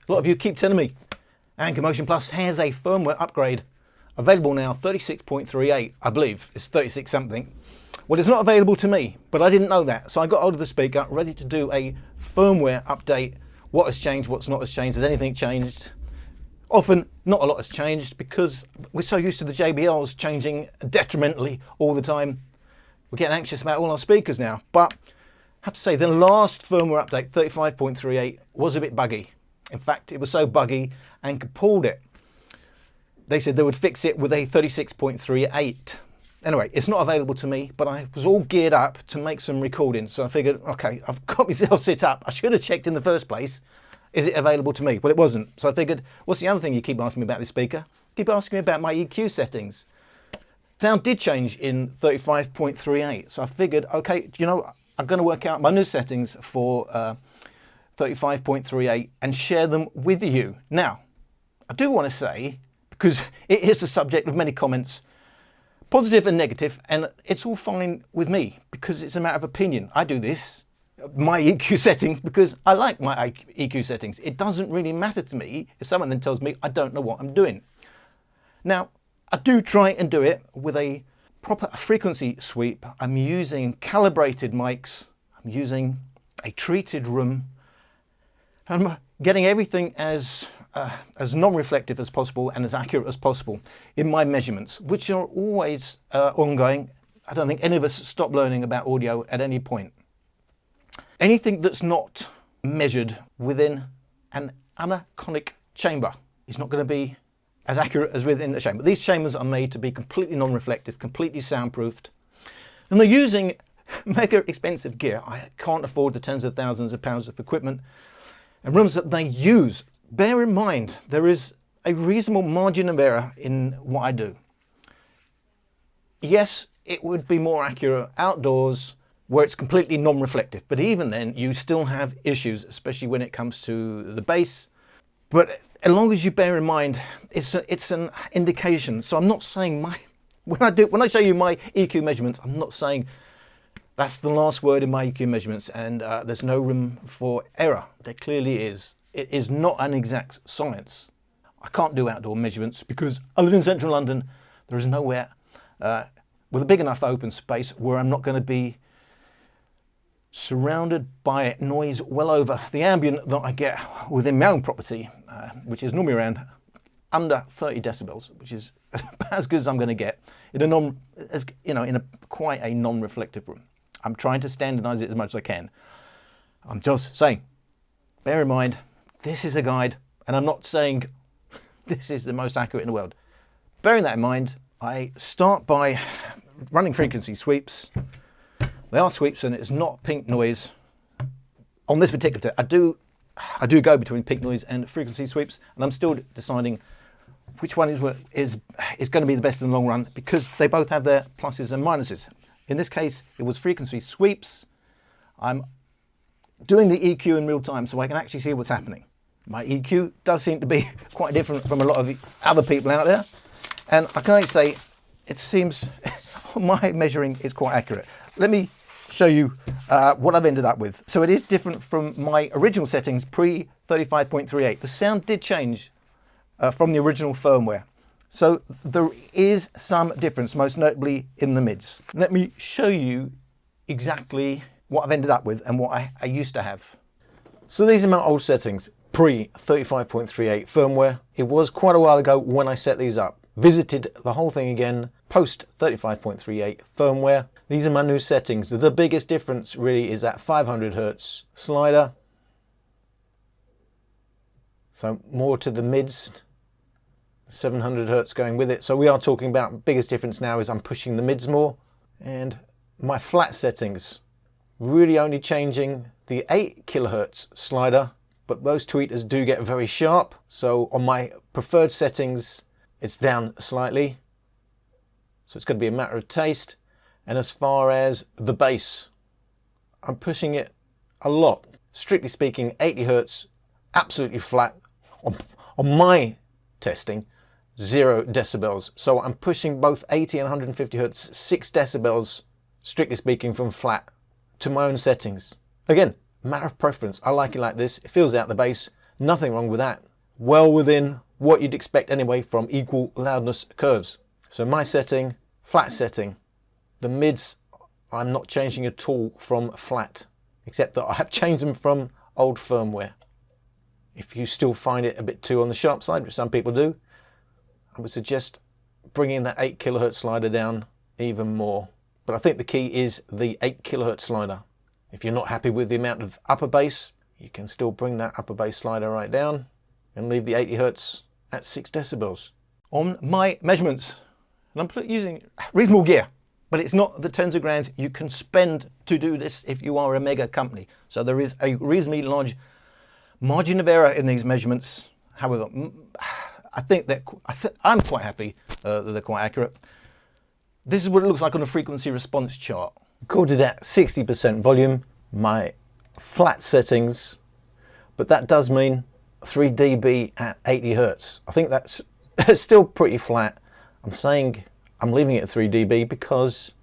A lot of you keep telling me Anker Motion Plus has a firmware upgrade available now, 36.38, I believe. It's 36 something. Well, it's not available to me, but I didn't know that. So I got hold of the speaker, ready to do a firmware update. What has changed, what's not has changed, has anything changed? Often, not a lot has changed because we're so used to the JBLs changing detrimentally all the time. We're getting anxious about all our speakers now. But I have to say, the last firmware update, 35.38, was a bit buggy. In fact, it was so buggy, Anker pulled it. They said they would fix it with a 36.38. Anyway, it's not available to me, but I was all geared up to make some recordings. So I figured, okay, I've got myself set up. I should have checked in the first place. Is it available to me? Well, it wasn't. So I figured, what's the other thing you keep asking me about this speaker? Keep asking me about my EQ settings. Sound did change in 35.38. So I figured, okay, you know, I'm going to work out my new settings for 35.38 and share them with you. Now, I do want to say, because it is the subject of many comments, positive and negative, and it's all fine with me because it's a matter of opinion. I do this, my EQ settings, because I like my EQ settings. It doesn't really matter to me if someone then tells me I don't know what I'm doing. Now, I do try and do it with a proper frequency sweep. I'm using calibrated mics. I'm using a treated room. I'm getting everything as non-reflective as possible and as accurate as possible in my measurements, which are always ongoing. I don't think any of us stop learning about audio at any point. Anything that's not measured within an anechoic chamber is not going to be as accurate as within the chamber. These chambers are made to be completely non-reflective, completely soundproofed, and they're using mega expensive gear. I can't afford the tens of thousands of pounds of equipment and rooms that they use. Bear in mind, there is a reasonable margin of error in what I do. Yes, it would be more accurate outdoors where it's completely non-reflective, but even then you still have issues, especially when it comes to the bass. But as long as you bear in mind, it's an indication. So I'm not saying when I show you my EQ measurements, I'm not saying that's the last word in my EQ measurements and there's no room for error. There clearly is. It is not an exact science. I can't do outdoor measurements because I live in central London. There is nowhere with a big enough open space where I'm not going to be surrounded by noise well over the ambient that I get within my own property, which is normally around under 30 decibels, which is about as good as I'm going to get in quite a non-reflective room. I'm trying to standardize it as much as I can. I'm just saying, bear in mind, this is a guide, and I'm not saying this is the most accurate in the world. Bearing that in mind, I start by running frequency sweeps. They are sweeps and it's not pink noise. On this particular, I do go between pink noise and frequency sweeps, and I'm still deciding which one is going to be the best in the long run because they both have their pluses and minuses. In this case, it was frequency sweeps. I'm doing the EQ in real time so I can actually see what's happening. My EQ does seem to be quite different from a lot of other people out there. And I can only say, it seems my measuring is quite accurate. Let me show you what I've ended up with. So it is different from my original settings pre 35.38. The sound did change from the original firmware. So there is some difference, most notably in the mids. Let me show you exactly what I've ended up with and what I used to have. So these are my old settings, pre 35.38 firmware. It was quite a while ago when I set these up. Visited the whole thing again, post 35.38 firmware. These are my new settings. The biggest difference really is that 500 Hertz slider. So more to the mids, 700 Hertz going with it. So we are talking about biggest difference now is I'm pushing the mids more. And my flat settings, really only changing the 8 kilohertz slider, but those tweeters do get very sharp. So on my preferred settings, it's down slightly. So it's going to be a matter of taste. And as far as the bass, I'm pushing it a lot. Strictly speaking, 80 Hertz, absolutely flat. On my testing, 0 decibels. So I'm pushing both 80 and 150 Hertz, 6 decibels, strictly speaking, from flat to my own settings. Again, matter of preference. I like it like this. It fills out the bass. Nothing wrong with that. Well within what you'd expect anyway from equal loudness curves. So my setting, flat setting. The mids, I'm not changing at all from flat, except that I have changed them from old firmware. If you still find it a bit too on the sharp side, which some people do, I would suggest bringing that 8 kHz slider down even more. But I think the key is the 8 kHz slider. If you're not happy with the amount of upper bass, you can still bring that upper bass slider right down and leave the 80 Hz at 6 decibels. On my measurements, and I'm using reasonable gear, but it's not the tens of grand you can spend to do this if you are a mega company. So there is a reasonably large margin of error in these measurements. However, I think that I'm quite happy that they're quite accurate. This is what it looks like on a frequency response chart. Recorded at 60% volume, my flat settings, but that does mean 3 dB at 80 Hz. I think that's still pretty flat. I'm saying I'm leaving it at 3 dB because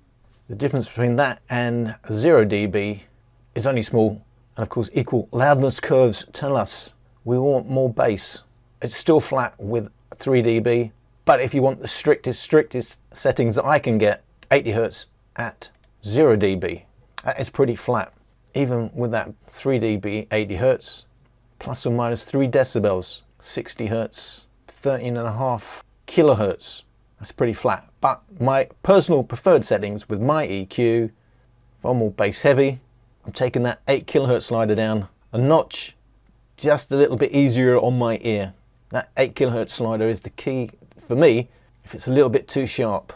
the difference between that and 0 dB is only small. And of course, equal loudness curves tell us we want more bass. It's still flat with 3 dB, but if you want the strictest settings that I can get, 80 Hz at 0 dB, that is pretty flat. Even with that 3 dB, 80 Hz, plus or minus 3 decibels, 60 Hz, 13.5 kilohertz, that's pretty flat. But my personal preferred settings with my EQ, if I'm more bass heavy, I'm taking that 8 kHz slider down a notch, just a little bit easier on my ear. That 8 kHz slider is the key for me if it's a little bit too sharp.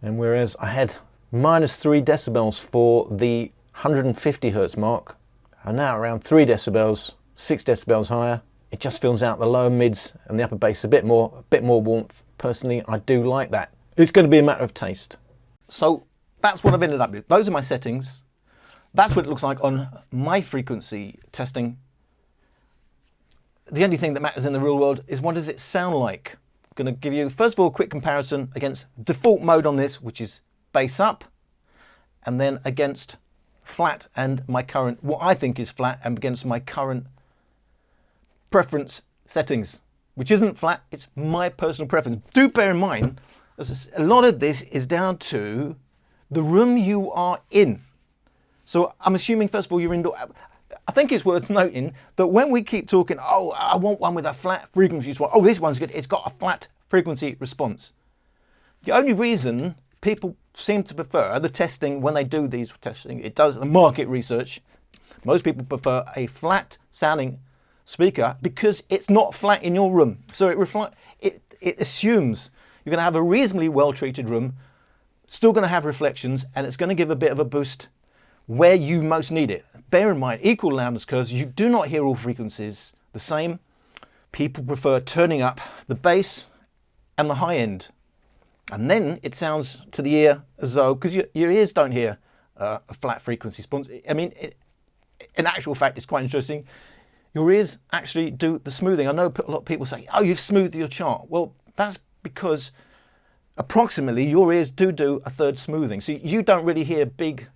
And whereas I had minus 3 decibels for the 150 Hz mark, I'm now around 3 decibels, 6 decibels higher. It just fills out the lower mids and the upper bass a bit more warmth. Personally, I do like that. It's going to be a matter of taste. So that's what I've ended up with. Those are my settings. That's what it looks like on my frequency testing. The only thing that matters in the real world is what does it sound like. I'm going to give you, first of all, a quick comparison against default mode on this, which is bass up, and then against flat and my current, what I think is flat, and against my current preference settings, which isn't flat, it's my personal preference. Do bear in mind, a lot of this is down to the room you are in. So I'm assuming, first of all, you're indoor. I think it's worth noting that when we keep talking, oh, I want one with a flat frequency response. Oh, this one's good. It's got a flat frequency response. The only reason people seem to prefer the testing when they do these testing, it does the market research. Most people prefer a flat sounding speaker because it's not flat in your room. So it assumes you're going to have a reasonably well-treated room, still going to have reflections, and it's going to give a bit of a boost where you most need it. Bear in mind, equal loudness curves, you do not hear all frequencies the same. People prefer turning up the bass and the high end. And then it sounds to the ear as though, because your ears don't hear a flat frequency response. I mean, in actual fact, it's quite interesting. Your ears actually do the smoothing. I know a lot of people say, oh, you've smoothed your chart. Well, that's because approximately your ears do a third smoothing. So you don't really hear big,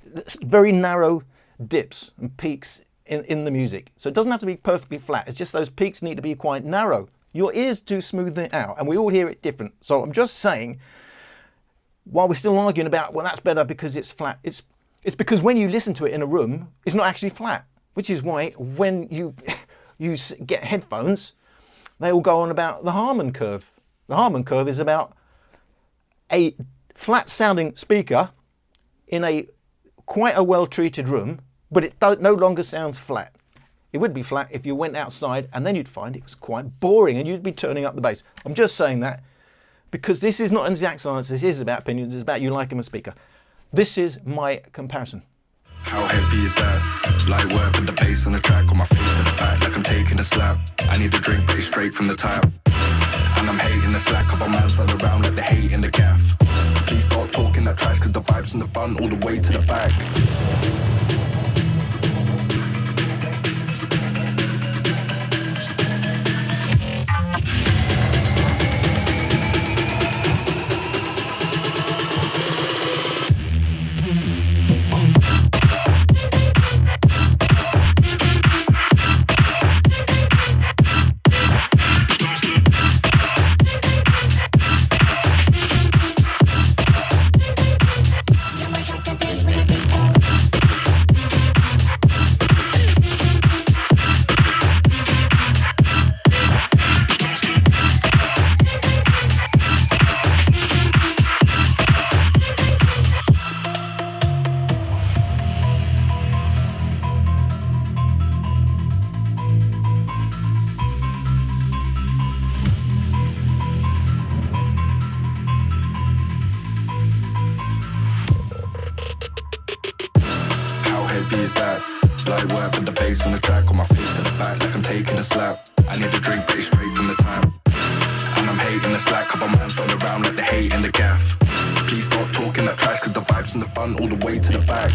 very narrow dips and peaks in the music. So it doesn't have to be perfectly flat. It's just those peaks need to be quite narrow. Your ears do smooth it out, and we all hear it different. So I'm just saying, while we're still arguing about, well, that's better because it's flat, it's because when you listen to it in a room, it's not actually flat, which is why when you get headphones, they all go on about the Harman curve. The Harman curve is about a flat sounding speaker in a quite a well-treated room, but it no longer sounds flat. It would be flat if you went outside, and then you'd find it was quite boring and you'd be turning up the bass. I'm just saying that because this is not an exact science, this is about opinions, it's about you liking a speaker. This is my comparison. How heavy is that? Light work with the bass on the track, on my face to the back like I'm taking a slap. I need a drink, but it's straight from the tap. And I'm hating the slack, couple man stand around like the hate in the gaff. Please start talking that trash, cause the vibes in the front all the way to the back. Light work with the bass on the track, on my face to the back like I'm taking a slap. I need a drink, but it's straight from the tap. And I'm hating the slack, couple man standing around like they hate in the gaff. Please stop talking that trash, cause the vibes in the front all the way to the back.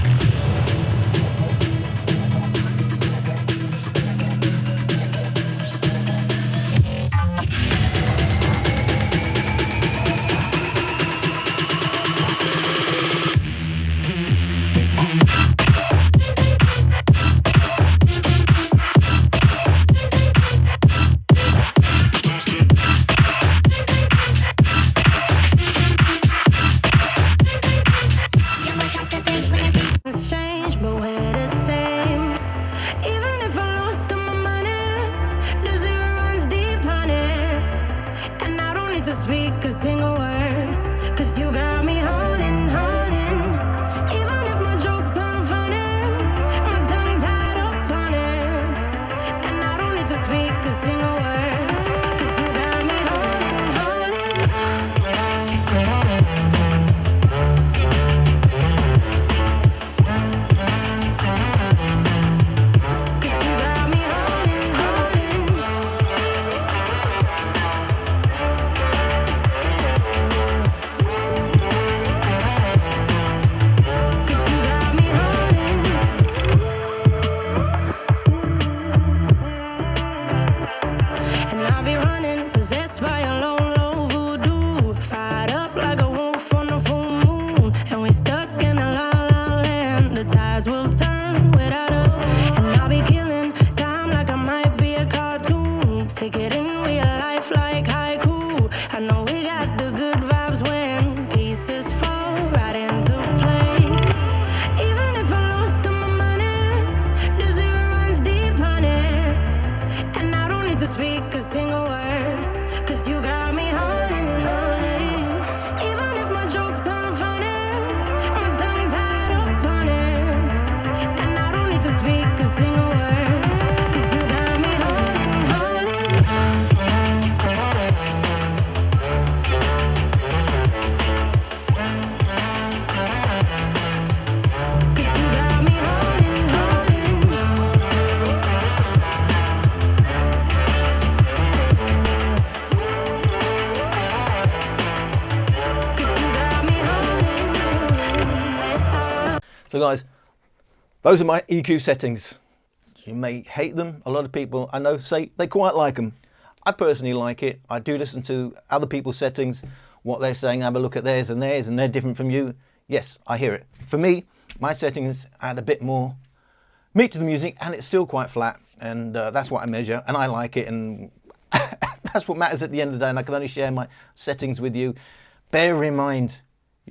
So guys, those are my EQ settings. You may hate them. A lot of people I know say they quite like them. I personally like it. I do listen to other people's settings, what they're saying, have a look at theirs, and they're different from you. Yes, I hear it. For me, my settings add a bit more meat to the music, and it's still quite flat, and that's what I measure, and I like it, and that's what matters at the end of the day, and I can only share my settings with you. Bear in mind,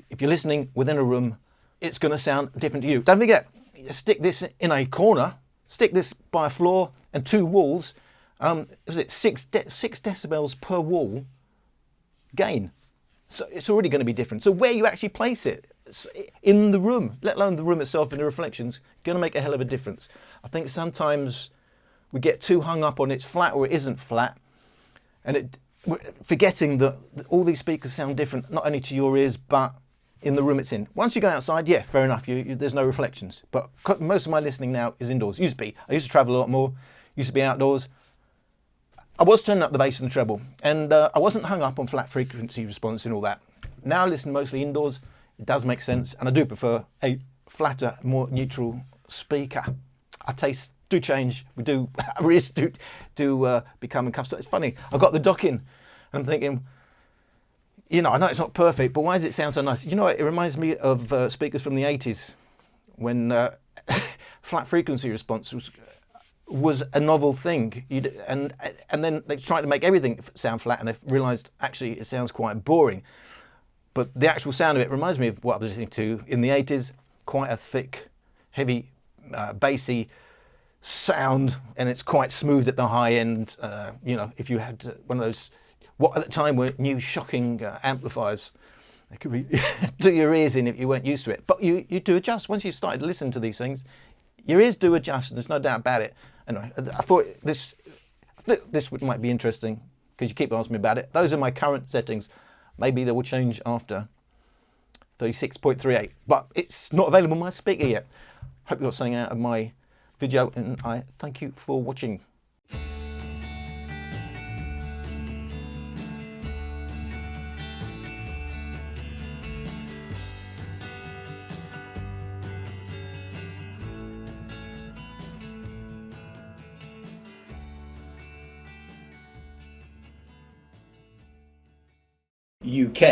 if you're listening within a room, it's going to sound different to you. Don't forget, stick this in a corner, stick this by a floor and two walls. Was it 6 decibels per wall gain? So it's already going to be different. So where you actually place it in the room, let alone the room itself and the reflections, going to make a hell of a difference. I think sometimes we get too hung up on it's flat or it isn't flat, and we're forgetting that all these speakers sound different, not only to your ears, but in the room it's in. Once you go outside, yeah, fair enough, there's no reflections. But most of my listening now is indoors. Used to be. I used to travel a lot more, used to be outdoors. I was turning up the bass and the treble, and I wasn't hung up on flat frequency response and all that. Now I listen mostly indoors. It does make sense, and I do prefer a flatter, more neutral speaker. Our tastes do change. We do, our ears do become accustomed. It's funny, I got the dock in, and I'm thinking, you know, I know it's not perfect, but why does it sound so nice? You know, it reminds me of speakers from the 80s, when flat frequency response was a novel thing, and then they tried to make everything sound flat, and they realised actually it sounds quite boring. But the actual sound of it reminds me of what I was listening to in the 80s, quite a thick, heavy, bassy sound, and it's quite smooth at the high end. You know, if you had one of those, what at the time were new shocking amplifiers, they could be do your ears in if you weren't used to it. But you do adjust. Once you started to listen to these things, your ears do adjust, and there's no doubt about it. Anyway, I thought this might be interesting, because you keep asking me about it. Those are my current settings. Maybe they will change after 36.38, but it's not available on my speaker yet. Hope you got something out of my video, and I thank you for watching. UK